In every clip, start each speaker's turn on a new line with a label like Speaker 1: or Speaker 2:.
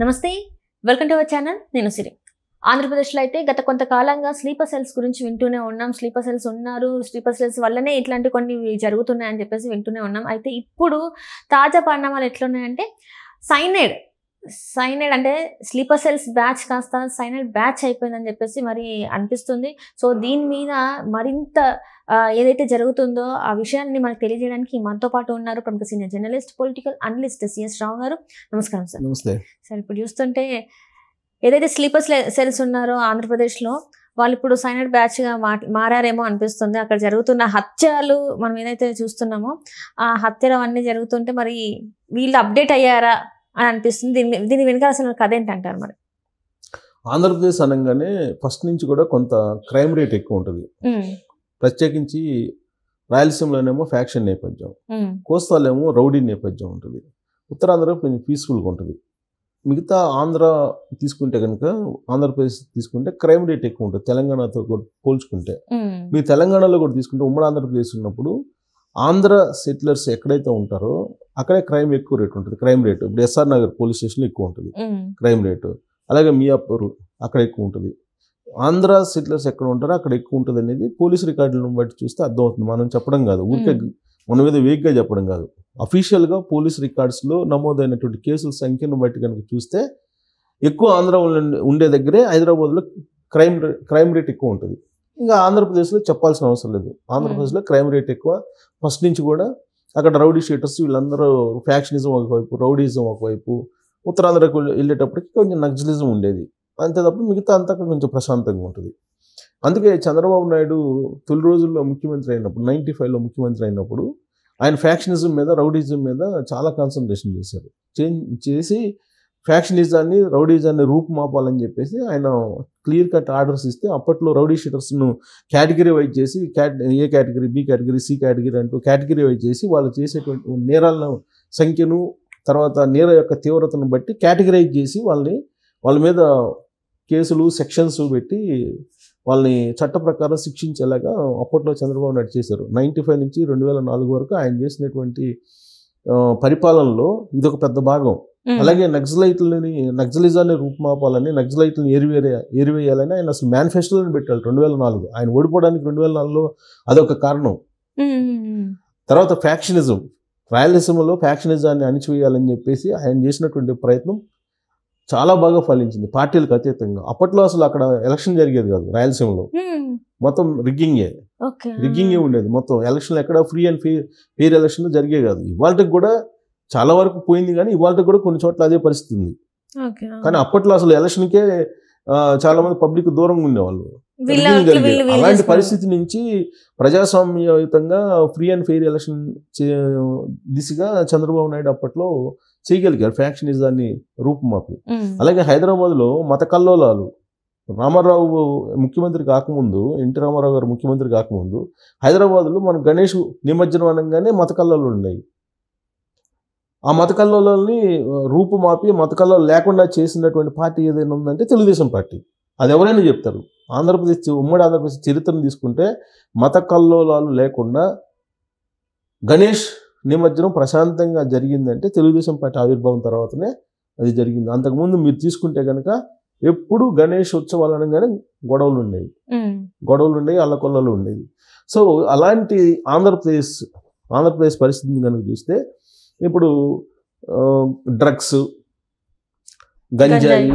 Speaker 1: నమస్తే, welcome to our channel. నేను సిరి. ఆంధ్రప్రదేశ్లో అయితే గత కొంతకాలంగా స్లీపర్ సెల్స్ గురించి వింటూనే ఉన్నాం. స్లీపర్ సెల్స్ ఉన్నారు, స్లీపర్ సెల్స్ వల్లనే ఇట్లాంటి కొన్ని జరుగుతున్నాయని చెప్పేసి వింటూనే ఉన్నాం. అయితే ఇప్పుడు తాజా పరిణామాలు ఎట్లున్నాయంటే సైనైడ్ అంటే స్లీపర్ సెల్స్ బ్యాచ్ కాస్త సైనైడ్ బ్యాచ్ అయిపోయిందని చెప్పేసి మరి అనిపిస్తుంది. సో దీని మీద మరింత ఏదైతే జరుగుతుందో ఆ విషయాన్ని మనకు తెలియజేయడానికి మనతో పాటు ఉన్నారు ప్రముఖ senior journalist, political analyst C S Rao గారు. నమస్కారం సార్.
Speaker 2: నమస్తే
Speaker 1: సార్, ఇప్పుడు చూస్తుంటే ఏదైతే స్లీపర్ సెల్స్ ఉన్నారో ఆంధ్రప్రదేశ్లో వాళ్ళు ఇప్పుడు సైనైడ్ బ్యాచ్గా మారారేమో అనిపిస్తుంది. అక్కడ జరుగుతున్న హత్యలు మనం ఏదైతే చూస్తున్నామో ఆ హత్యలు అన్నీ జరుగుతుంటే మరి వీళ్ళు అప్డేట్ అయ్యారా అని అనిపిస్తుంది. దీని వెనకాల అసలు కథ ఏంటంటారు? మరి
Speaker 2: ఆంధ్రప్రదేశ్ అనగానే ఫస్ట్ నుంచి కూడా కొంత క్రైమ్ రేట్ ఎక్కువ ఉంటుంది. ప్రత్యేకించి రాయలసీమలోనేమో ఫ్యాక్షన్ నేపథ్యం, కోస్తాలేమో రౌడీ నేపథ్యం ఉంటుంది, ఉత్తరాంధ్ర కొంచెం పీస్ఫుల్గా ఉంటుంది. మిగతా ఆంధ్ర తీసుకుంటే కనుక ఆంధ్రప్రదేశ్ తీసుకుంటే క్రైమ్ రేట్ ఎక్కువ ఉంటుంది తెలంగాణతో పోల్చుకుంటే. మీ తెలంగాణలో కూడా తీసుకుంటే ఉమ్మడి ఆంధ్రప్రదేశ్ ఉన్నప్పుడు ఆంధ్ర సెటిలర్స్ ఎక్కడైతే ఉంటారో అక్కడే క్రైమ్ ఎక్కువ రేట్ ఉంటుంది. క్రైమ్ రేటు ఇప్పుడు ఎస్ఆర్ నగర్ పోలీస్ స్టేషన్లో ఎక్కువ ఉంటుంది క్రైమ్ రేటు. అలాగే మియాపూర్ అక్కడ ఎక్కువ ఉంటుంది. ఆంధ్ర సెటిలర్స్ ఎక్కడ ఉంటారో అక్కడ ఎక్కువ ఉంటుంది అనేది పోలీస్ రికార్డులను బట్టి చూస్తే అర్థమవుతుంది. మనం చెప్పడం కాదు, ఊరికే మన మీద వేగ్గా చెప్పడం కాదు. అఫీషియల్గా పోలీస్ రికార్డ్స్లో నమోదైనటువంటి కేసుల సంఖ్యను బట్టి కనుక చూస్తే ఎక్కువ ఆంధ్ర ఉండే దగ్గరే హైదరాబాద్లో క్రైమ్ రేట్ ఎక్కువ ఉంటుంది. ఇంకా ఆంధ్రప్రదేశ్లో చెప్పాల్సిన అవసరం లేదు. ఆంధ్రప్రదేశ్లో క్రైమ్ రేట్ ఎక్కువ. ఫస్ట్ నుంచి కూడా అక్కడ రౌడీ షీటర్స్ వీళ్ళందరూ ఫ్యాక్షనిజం ఒకవైపు, రౌడీజం ఒకవైపు, ఉత్తరాంధ్రకు వెళ్ళేటప్పటికి కొంచెం నక్సలిజం ఉండేది. అంతే తప్ప మిగతా అంతా కొంచెం ప్రశాంతంగా ఉంటుంది. అందుకే చంద్రబాబు నాయుడు తొలి రోజుల్లో ముఖ్యమంత్రి అయినప్పుడు 95లో ముఖ్యమంత్రి అయినప్పుడు ఆయన ఫ్యాక్షనిజం మీద, రౌడీజం మీద చాలా కాన్సన్ట్రేషన్ చేశారు. చేసి ఫ్యాక్షనిజాన్ని, రౌడీజాన్ని రూపుమాపాలని చెప్పేసి ఆయన క్లియర్ కట్ ఆర్డర్స్ ఇస్తే అప్పట్లో రౌడీ షీటర్స్ను కేటగిరీ వైజ్ చేసి A category, B category, C category అంటూ కేటగిరీ వైజ్ చేసి వాళ్ళు చేసేటువంటి నేరాల సంఖ్యను, తర్వాత నేర యొక్క తీవ్రతను బట్టి కేటగిరైజ్ చేసి వాళ్ళ మీద కేసులు, సెక్షన్స్ పెట్టి వాళ్ళని చట్ట ప్రకారం శిక్షించేలాగా అప్పట్లో చంద్రబాబు నాయుడు చేశారు. 95 నుంచి 2004 వరకు ఆయన చేసినటువంటి పరిపాలనలో ఇదొక పెద్ద భాగం. అలాగే నక్సలిజాన్ని రూపుమాపాలని, నక్సలైట్లను ఏరివేయాలని ఆయన అసలు మేనిఫెస్టోని పెట్టారు 2004. ఆయన ఓడిపోవడానికి 2004లో అదొక కారణం. తర్వాత ఫ్యాక్షనిజం, రాయలసీమలో ఫ్యాక్షనిజాన్ని అణిచివేయాలని చెప్పేసి ఆయన చేసినటువంటి ప్రయత్నం చాలా బాగా ఫలించింది పార్టీలకు అతీతంగా. అప్పట్లో అసలు అక్కడ ఎలక్షన్ జరిగేది కాదు రాయలసీమలో, మొత్తం రిగ్గింగే ఉండేది. మొత్తం ఎలక్షన్లు ఎక్కడ ఫ్రీ అండ్ ఫెయిర్ ఎలక్షన్లు జరిగే కాదు. ఇవాళకి కూడా చాలా వరకు పోయింది, కానీ ఇవాళకి కూడా కొన్ని చోట్ల అదే పరిస్థితి ఉంది. కానీ అప్పట్లో అసలు ఎలక్షన్కే చాలా మంది పబ్లిక్ దూరంగా ఉండేవాళ్ళు. అలాంటి పరిస్థితి నుంచి ప్రజాస్వామ్యయుతంగా ఫ్రీ అండ్ ఫెయిర్ ఎలక్షన్ దిశగా చంద్రబాబు నాయుడు అప్పట్లో చేయగలిగారు ఫ్యాక్షనిజాన్ని రూపుమాపి. అలాగే హైదరాబాద్లో మత కల్లోలాలు, రామారావు ముఖ్యమంత్రి కాకముందు, ఎన్టీ రామారావు గారు ముఖ్యమంత్రి కాకముందు హైదరాబాద్లో మన గణేష్ నిమజ్జనం అనగానే మత కల్లోలాలు ఉన్నాయి. ఆ మత కల్లోలాల్ని రూపుమాపి మత కల్లోలాలు లేకుండా చేసినటువంటి పార్టీ ఏదైనా ఉందంటే తెలుగుదేశం పార్టీ. అది ఎవరైనా చెప్తారు. ఉమ్మడి ఆంధ్రప్రదేశ్ చరిత్రను తీసుకుంటే మత కల్లోలాలు లేకుండా గణేష్ నిమజ్జనం ప్రశాంతంగా జరిగిందంటే తెలుగుదేశం పార్టీ ఆవిర్భావం తర్వాతనే అది జరిగింది. అంతకుముందు మీరు తీసుకుంటే కనుక ఎప్పుడు గణేష్ ఉత్సవాలు అనగానే గొడవలు ఉండేవి, అల్లకొల్లలు ఉండేవి. సో అలాంటి ఆంధ్రప్రదేశ్ పరిస్థితిని కనుక చూస్తే ఇప్పుడు డ్రగ్స్, గంజాయి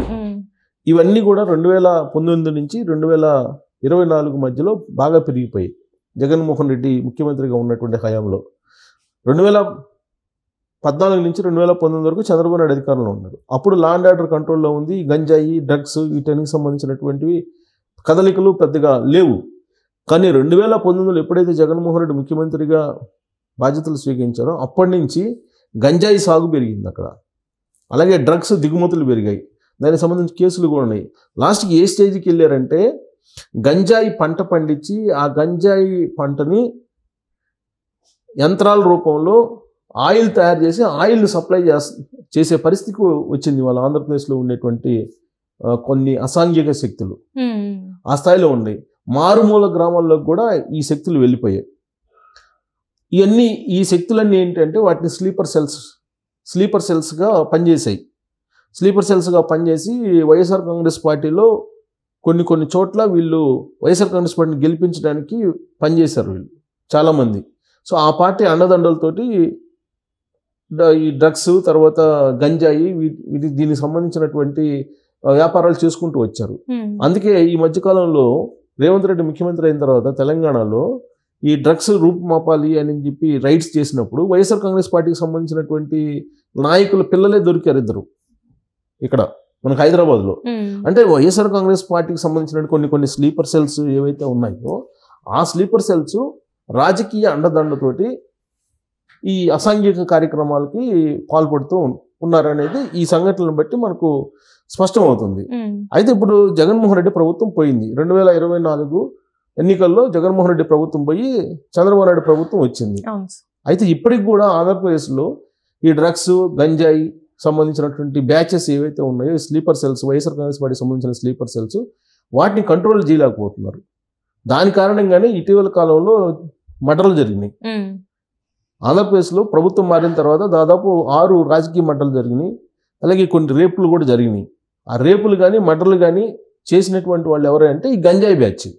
Speaker 2: ఇవన్నీ కూడా 2019 నుంచి 2024 మధ్యలో బాగా పెరిగిపోయాయి. జగన్మోహన్ రెడ్డి ముఖ్యమంత్రిగా ఉన్నటువంటి హయాంలో 2014 నుంచి 2019 వరకు చంద్రబాబు నాయుడు అధికారంలో ఉన్నారు. అప్పుడు లా అండ్ ఆర్డర్ కంట్రోల్లో ఉంది. గంజాయి, డ్రగ్స్ వీటికి సంబంధించినటువంటివి కదలికలు పెద్దగా లేవు. కానీ 2019లో ఎప్పుడైతే జగన్మోహన్ రెడ్డి ముఖ్యమంత్రిగా బాధ్యతలు స్వీకరించారో అప్పటి నుంచి గంజాయి సాగు పెరిగింది అక్కడ. అలాగే డ్రగ్స్ దిగుమతులు పెరిగాయి. దానికి సంబంధించి కేసులు కూడా ఉన్నాయి. లాస్ట్కి ఏ స్టేజ్కి వెళ్ళారంటే గంజాయి పంట పండించి ఆ గంజాయి పంటని యంత్రాల రూపంలో ఆయిల్ తయారు చేసి ఆయిల్ని సప్లై చేసే పరిస్థితికి వచ్చింది వాళ్ళ ఆంధ్రప్రదేశ్లో ఉండేటువంటి కొన్ని అసాంఘిక శక్తులు ఆ స్థాయిలో ఉన్నాయి. మారుమూల గ్రామాల్లో కూడా ఈ శక్తులు వెళ్ళిపోయాయి. ఈ శక్తులన్నీ ఏంటంటే వాటిని స్లీపర్ సెల్స్గా పనిచేసాయి. స్లీపర్ సెల్స్గా పనిచేసి వైఎస్ఆర్ కాంగ్రెస్ పార్టీలో కొన్ని చోట్ల వీళ్ళు వైఎస్ఆర్ కాంగ్రెస్ పార్టీని గెలిపించడానికి పనిచేశారు వీళ్ళు చాలామంది. సో ఆ పార్టీ అండదండలతోటి ఈ డ్రగ్స్ తర్వాత గంజాయి దీనికి సంబంధించినటువంటి వ్యాపారాలు చేసుకుంటూ వచ్చారు. అందుకే ఈ మధ్యకాలంలో రేవంత్ రెడ్డి ముఖ్యమంత్రి అయిన తర్వాత తెలంగాణలో ఈ డ్రగ్స్ రూపుమాపాలి అని చెప్పి రైడ్స్ చేసినప్పుడు వైఎస్ఆర్ కాంగ్రెస్ పార్టీకి సంబంధించినటువంటి నాయకుల పిల్లలే దొరికారు ఇద్దరు ఇక్కడ మనకు హైదరాబాద్లో. అంటే వైఎస్ఆర్ కాంగ్రెస్ పార్టీకి సంబంధించిన కొన్ని స్లీపర్ సెల్స్ ఏవైతే ఉన్నాయో ఆ స్లీపర్ సెల్స్ రాజకీయ అండదండతోటి ఈ అసాంఘిక కార్యక్రమాలకి పాల్పడుతూ ఉన్నారనేది ఈ సంఘటనలను బట్టి మనకు స్పష్టమవుతుంది. అయితే ఇప్పుడు జగన్మోహన్ రెడ్డి ప్రభుత్వం పోయింది. 2024 ఎన్నికల్లో జగన్మోహన్ రెడ్డి ప్రభుత్వం పోయి చంద్రబాబు నాయుడు ప్రభుత్వం వచ్చింది. అయితే ఇప్పటికి కూడా ఆంధ్రప్రదేశ్లో ఈ డ్రగ్స్ గంజాయి సంబంధించినటువంటి బ్యాచెస్ ఏవైతే ఉన్నాయో స్లీపర్ సెల్స్ వైఎస్ఆర్ కాంగ్రెస్ పార్టీకి సంబంధించిన స్లీపర్ సెల్స్ వాటిని కంట్రోల్ చేయలేకపోతున్నారు. దాని కారణంగానే ఇటీవల కాలంలో మర్డర్లు జరిగినాయి. ఆంధ్రప్రదేశ్లో ప్రభుత్వం మారిన తర్వాత దాదాపు 6 రాజకీయ మర్డర్లు జరిగినాయి. అలాగే కొన్ని రేపులు కూడా జరిగినాయి. ఆ రేపులు కానీ మర్డర్లు కానీ చేసినటువంటి వాళ్ళు ఎవరంటే ఈ గంజాయి బ్యాచ్.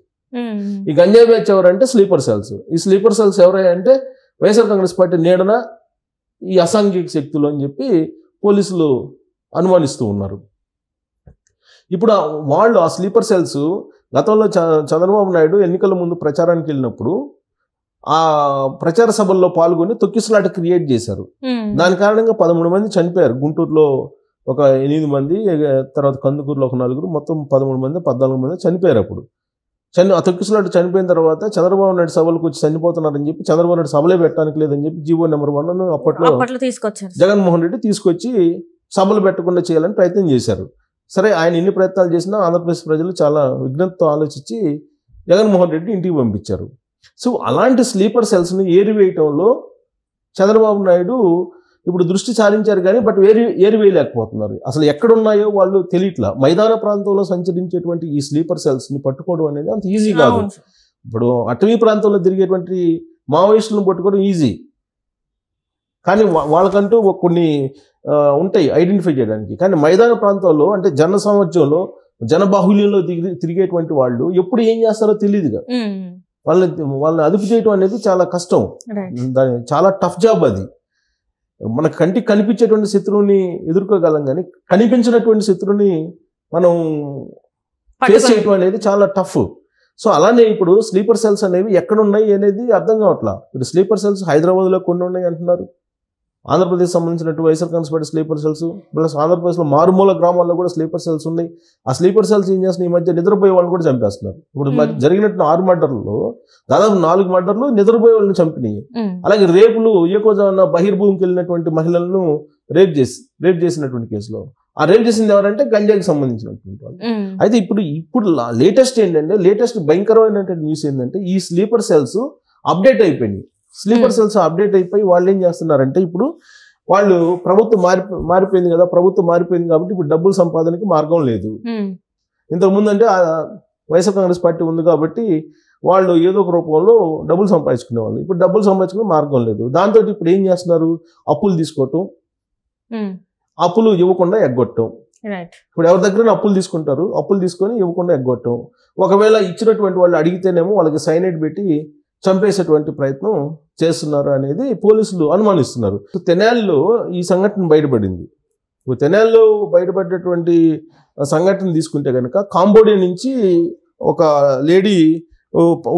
Speaker 2: ఈ గంజాయి బ్యాచ్ ఎవరంటే స్లీపర్ సెల్స్. ఈ స్లీపర్ సెల్స్ ఎవరంటే వైఎస్ఆర్ కాంగ్రెస్ పార్టీ నీడన ఈ అసాంఘిక శక్తులు అని చెప్పి పోలీసులు అనుమానిస్తూ ఉన్నారు. ఇప్పుడు వాళ్ళు ఆ స్లీపర్ సెల్స్ గతంలో చంద్రబాబు నాయుడు ఎన్నికల ముందు ప్రచారానికి వెళ్ళినప్పుడు ఆ ప్రచార సభల్లో పాల్గొని తొక్కిసలాట క్రియేట్ చేశారు. దాని కారణంగా 13 మంది చనిపోయారు. గుంటూరులో ఒక 8 మంది, తర్వాత కందుకూరులో ఒక 4, మొత్తం 13 మంది 14 మంది చనిపోయారు. అప్పుడు ఆ తొక్కిసలాట చనిపోయిన తర్వాత చంద్రబాబు నాయుడు సభలకు వచ్చి చనిపోతున్నారని చెప్పి చంద్రబాబు నాయుడు సభలే పెట్టడానికి లేదని చెప్పి జీవో నెంబర్ 1 అప్పట్లో తీసుకొచ్చారు. జగన్మోహన్ రెడ్డి తీసుకొచ్చి సభలు పెట్టకుండా చేయాలని ప్రయత్నం చేశారు. సరే, ఆయన ఎన్ని ప్రయత్నాలు చేసినా ఆంధ్రప్రదేశ్ ప్రజలు చాలా విజ్ఞతతో ఆలోచించి జగన్మోహన్ రెడ్డి ఇంటికి పంపించారు. సో అలాంటి స్లీపర్ సెల్స్ని ఏరివేయటంలో చంద్రబాబు నాయుడు ఇప్పుడు దృష్టి సారించారు కానీ ఏరివేయలేకపోతున్నారు. అసలు ఎక్కడున్నాయో వాళ్ళు తెలియట్లా. మైదాన ప్రాంతంలో సంచరించేటువంటి ఈ స్లీపర్ సెల్స్ని పట్టుకోవడం అనేది అంత ఈజీ కాదు. ఇప్పుడు అటవీ ప్రాంతంలో తిరిగేటువంటి మావోయిస్టులను పట్టుకోవడం ఈజీ, కానీ వాళ్ళకంటూ కొన్ని ఉంటాయి ఐడెంటిఫై చేయడానికి. కానీ మైదాన ప్రాంతాల్లో అంటే జన సామర్థ్యంలో జనబాహుల్యంలో తిరిగేటువంటి వాళ్ళు ఎప్పుడు ఏం చేస్తారో తెలియదుగా. వాళ్ళని అదుపు చేయడం అనేది చాలా కష్టం. దాని చాలా టఫ్ జాబ్ అది. మన కంటికి కనిపించేటువంటి శత్రువుని ఎదుర్కోగలం కానీ కనిపించినటువంటి శత్రువుని మనం ఫేస్ చేయడం అనేది చాలా టఫ్. సో అలానే ఇప్పుడు స్లీపర్ సెల్స్ అనేవి ఎక్కడ ఉన్నాయి అనేది అర్థం కావట్లా. ఇప్పుడు స్లీపర్ సెల్స్ హైదరాబాద్లో కొన్ని ఉన్నాయి అంటున్నారు. ఆంధ్రప్రదేశ్ సంబంధించినట్టు YSR Congress party sleeper cells plus ఆంధ్రప్రదేశ్లో మారుమూల గ్రామాల్లో కూడా స్లీపర్ సెల్స్ ఉన్నాయి. ఆ స్లీపర్ సెల్స్ ఏం చేస్తున్నాయి, ఈ మధ్య నిద్రపోయే వాళ్ళని కూడా చంపేస్తున్నారు. ఇప్పుడు జరిగినట్టు 6 మర్డర్లలో దాదాపు 4 మర్డర్లు నిద్రపోయే వాళ్ళని చంపినాయి. అలాగే రేపులు ఏకోజాన బహిర్భూమికి వెళ్ళినటువంటి మహిళలను రేప్ చేసినటువంటి కేసులో ఆ రేప్ చేసింది ఎవరంటే గంజాయికి సంబంధించినటువంటి వాళ్ళు. అయితే ఇప్పుడు లేటెస్ట్ భయంకరమైనటువంటి న్యూస్ ఏంటంటే ఈ స్లీపర్ సెల్స్ అప్డేట్ అయిపోయినాయి. స్లీపర్ సెల్స్ అప్డేట్ అయిపోయి వాళ్ళు ఏం చేస్తున్నారంటే ఇప్పుడు వాళ్ళు ప్రభుత్వం మారిపోయింది కదా, ప్రభుత్వం మారిపోయింది కాబట్టి ఇప్పుడు డబ్బులు సంపాదనకి మార్గం లేదు. ఇంతకుముందు అంటే వైఎస్ఆర్ కాంగ్రెస్ పార్టీ ఉంది కాబట్టి వాళ్ళు ఏదో ఒక రూపంలో డబ్బులు సంపాదించుకునేవాళ్ళు. ఇప్పుడు డబ్బులు సంపాదించుకునే మార్గం లేదు. దాంతో ఇప్పుడు ఏం చేస్తున్నారు, అప్పులు తీసుకోవటం, అప్పులు ఇవ్వకుండా ఎగ్గొట్టడం. ఇప్పుడు ఎవరి దగ్గర అప్పులు తీసుకుంటారు, అప్పులు తీసుకొని ఇవ్వకుండా ఎగ్గొట్టడం. ఒకవేళ ఇచ్చినటువంటి వాళ్ళు అడిగితేనేమో వాళ్ళకి సైనైడ్ పెట్టి చంపేసేటువంటి ప్రయత్నం చేస్తున్నారు అనేది పోలీసులు అనుమానిస్తున్నారు. తెనాలిలో ఈ సంఘటన బయటపడింది. తెనాలిలో బయటపడ్డటువంటి సంఘటన తీసుకుంటే కనుక కాంబోడియా నుంచి ఒక లేడీ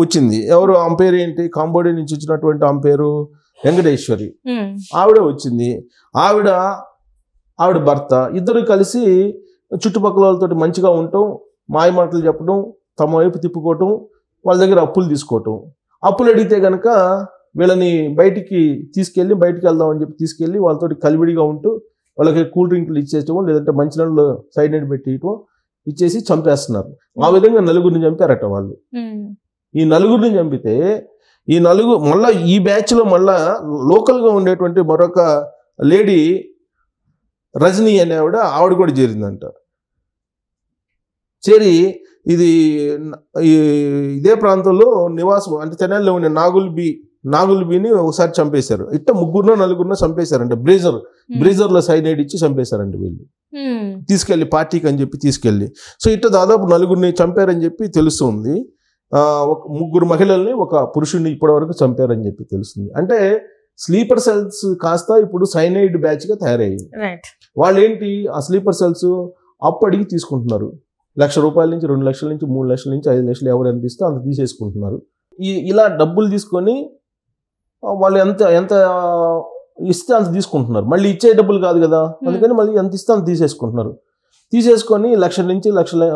Speaker 2: వచ్చింది. ఎవరు ఆమె పేరు ఏంటి, కాంబోడియా నుంచి వచ్చినటువంటి ఆమె పేరు వెంకటేశ్వరి. ఆవిడ వచ్చింది. ఆవిడ భర్త ఇద్దరు కలిసి చుట్టుపక్కల వాళ్ళతో మంచిగా ఉండటం, మాయ మాటలు చెప్పడం, తమ వైపు తిప్పుకోవటం, వాళ్ళ దగ్గర అప్పులు తీసుకోవటం. అప్పులు అడిగితే కనుక వీళ్ళని బయటికి వెళ్దామని చెప్పి తీసుకెళ్ళి వాళ్ళతో కలివిడిగా ఉంటూ వాళ్ళకి కూల్ డ్రింక్లు ఇచ్చేయటం, లేదంటే మంచినీళ్ళు సైనైడ్ పెట్టేయటం, ఇచ్చేసి చంపేస్తున్నారు. ఆ విధంగా 4గురిని చంపారట వాళ్ళు. ఈ 4గురిని చంపితే మళ్ళీ ఈ బ్యాచ్లో మళ్ళా లోకల్గా ఉండేటువంటి మరొక లేడీ రజనీ అనే ఆవిడ కూడా చేరిందంట. చేరి ఇదే ప్రాంతంలో నివాసం అంటే తెనాలిలో ఉండే నాగుల్ బి నాగుల్బీని ఒకసారి చంపేశారు. ఇట్ట 3-4 చంపేశారంటే బ్రేజర్లో సైనైడ్ ఇచ్చి చంపేశారండి వీళ్ళు, తీసుకెళ్ళి పార్టీకి అని చెప్పి తీసుకెళ్ళి. సో ఇట్ట దాదాపు 4 చంపారని చెప్పి తెలుస్తుంది. 3 మహిళల్ని, 1 పురుషుడిని ఇప్పటివరకు చంపారని చెప్పి తెలుస్తుంది. అంటే స్లీపర్ సెల్స్ కాస్త ఇప్పుడు సైనైడ్ బ్యాచ్గా తయారయ్యింది. వాళ్ళు ఏంటి, ఆ స్లీపర్ సెల్స్ అప్పు అడిగి తీసుకుంటున్నారు. ₹1,00,000 నుంచి 2 లక్షల నుంచి 3 లక్షల నుంచి 5 లక్షలు ఎవరు ఎంత ఇస్తే అంత తీసేసుకుంటున్నారు. ఇలా డబ్బులు తీసుకొని వాళ్ళు ఎంత ఇస్తే అంత తీసుకుంటున్నారు. మళ్ళీ ఇచ్చే డబ్బులు కాదు కదా, అందుకని మళ్ళీ ఎంత ఇస్తే అంత తీసేసుకుంటున్నారు. తీసుకొని 1,00,000 నుంచి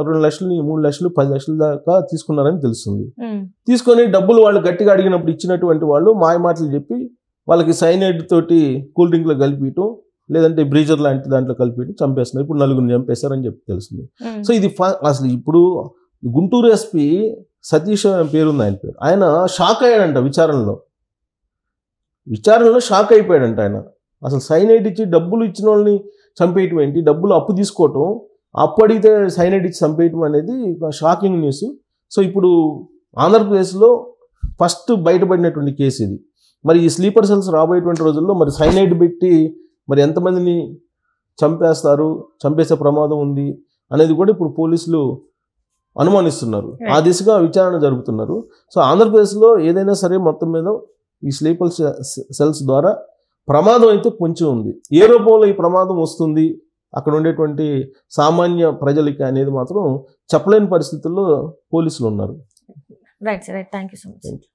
Speaker 2: 2 లక్షలు 3 లక్షలు 10 లక్షల దాకా తీసుకున్నారని తెలుస్తుంది. తీసుకొని డబ్బులు వాళ్ళు గట్టిగా అడిగినప్పుడు ఇచ్చినటువంటి వాళ్ళు మాయ మాటలు చెప్పి వాళ్ళకి సైనైడ్ తోటి కూల్ డ్రింక్లో కలిపియటం, లేదంటే బ్రీజర్ లాంటి దాంట్లో కలిపి చంపేస్తున్నారు. ఇప్పుడు 4 చంపేశారని చెప్పి తెలుస్తుంది. సో ఇది అసలు ఇప్పుడు గుంటూరు ఎస్పీ సతీష్ పేరుంది ఆయన పేరు. ఆయన షాక్ అయ్యాడంట విచారణలో షాక్ అయిపోయాడంట ఆయన. అసలు సైనైడ్ ఇచ్చి డబ్బులు ఇచ్చిన వాళ్ళని చంపేయటం ఏంటి, డబ్బులు అప్పు తీసుకోవటం, అప్పు అడిగితే సైనైడ్ ఇచ్చి చంపేయటం అనేది షాకింగ్ న్యూస్. సో ఇప్పుడు ఆంధ్రప్రదేశ్లో ఫస్ట్ బయటపడినటువంటి కేసు ఇది. మరి ఈ స్లీపర్ సెల్స్ రాబోయేటువంటి రోజుల్లో మరి సైనైడ్ పెట్టి మరి ఎంతమందిని చంపేసే ప్రమాదం ఉంది అనేది కూడా ఇప్పుడు పోలీసులు అనుమానిస్తున్నారు. ఆ దిశగా విచారణ జరుపుతున్నారు. సో ఆంధ్రప్రదేశ్లో ఏదైనా సరే మొత్తం మీద ఈ స్లీపర్ సెల్స్ ద్వారా ప్రమాదం అయితే కొంచెం ఉంది. ఏ రూపంలో ఈ ప్రమాదం వస్తుంది అక్కడ ఉండేటువంటి సామాన్య ప్రజలకి అనేది మాత్రం చెప్పలేని పరిస్థితుల్లో పోలీసులు ఉన్నారు.
Speaker 1: Right, thank you so much.